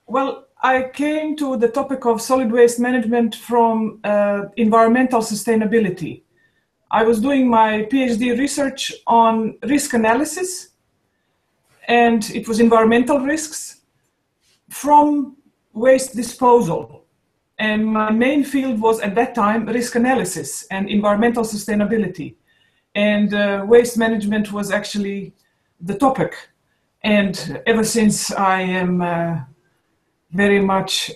Well, I came to the topic of solid waste management from environmental sustainability. I was doing my PhD research on risk analysis, and it was environmental risks from waste disposal. And my main field was at that time risk analysis and environmental sustainability. And waste management was actually the topic. And ever since, I am very much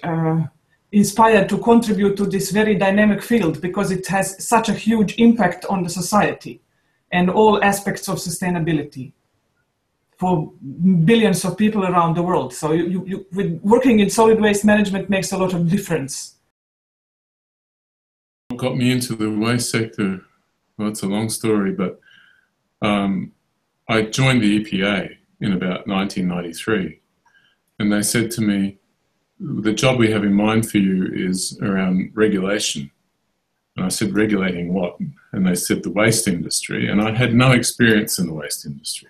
inspired to contribute to this very dynamic field, because it has such a huge impact on the society and all aspects of sustainability for billions of people around the world. So working in solid waste management makes a lot of difference. What got me into the waste sector, well, it's a long story, but I joined the EPA in about 1993, and they said to me, the job we have in mind for you is around regulation. And I said, regulating what? And they said, the waste industry. And I had no experience in the waste industry.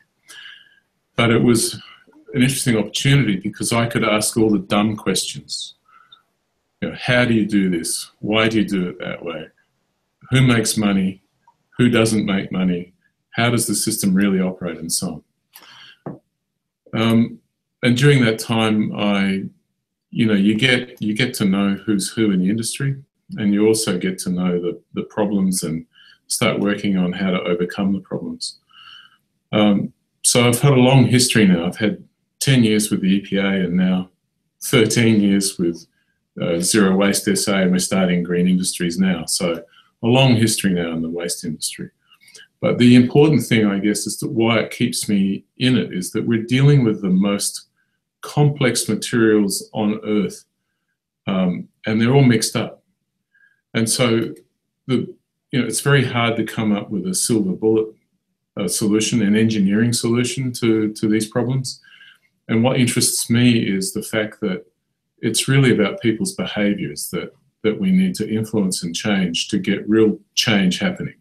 But it was an interesting opportunity because I could ask all the dumb questions. You know, how do you do this? Why do you do it that way? Who makes money? Who doesn't make money? How does the system really operate, and so on? And during that time, you get to know who's who in the industry, and you also get to know the problems and start working on how to overcome the problems. So I've had a long history now. I've had 10 years with the EPA and now 13 years with Zero Waste SA, and we're starting green industries now. So a long history now in the waste industry. But the important thing, I guess, is that why it keeps me in it is that we're dealing with the most complex materials on Earth, and they're all mixed up. And so it's very hard to come up with a silver bullet solution, an engineering solution to these problems. And what interests me is the fact that it's really about people's behaviours that we need to influence and change to get real change happening.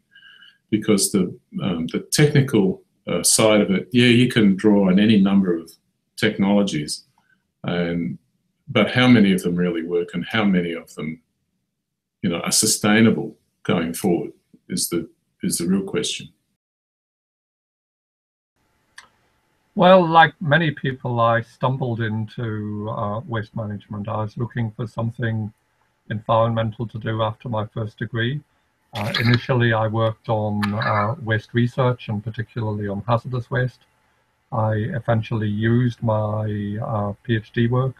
Because the technical side of it, yeah, you can draw on any number of technologies, but how many of them really work and how many of them, are sustainable going forward is the real question. Well, like many people, I stumbled into waste management. I was looking for something environmental to do after my first degree. Initially, I worked on waste research, and particularly on hazardous waste. I eventually used my PhD work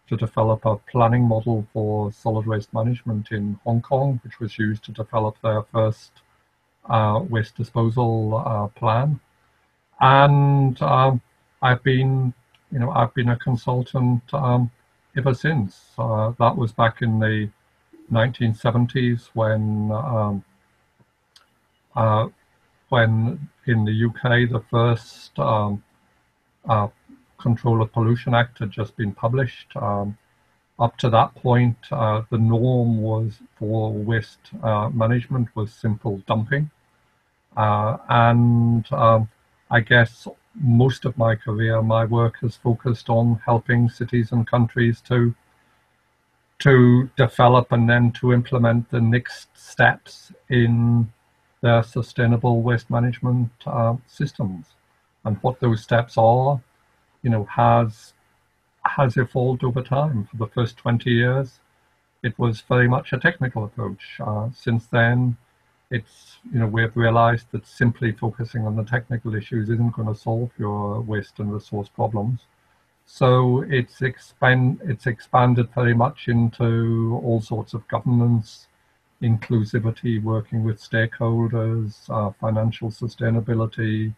to develop a planning model for solid waste management in Hong Kong, which was used to develop their first waste disposal plan. And I've been a consultant ever since. That was back in the 1970s when in the UK the first Control of Pollution Act had just been published. Up to that point, the norm was for waste management was simple dumping, and I guess most of my career, my work has focused on helping cities and countries to develop and then to implement the next steps in their sustainable waste management systems. And what those steps are, has evolved over time. For the first 20 years, it was very much a technical approach. Since then, we've realized that simply focusing on the technical issues isn't going to solve your waste and resource problems. So it's expanded very much into all sorts of governance, inclusivity, working with stakeholders, financial sustainability,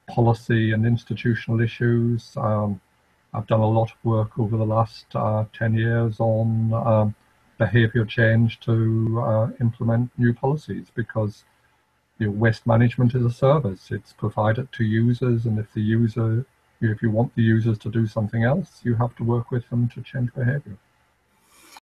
policy and institutional issues. I've done a lot of work over the last 10 years on behavior change to implement new policies, because waste management is a service. It's provided to users, and if you want the users to do something else, you have to work with them to change behavior.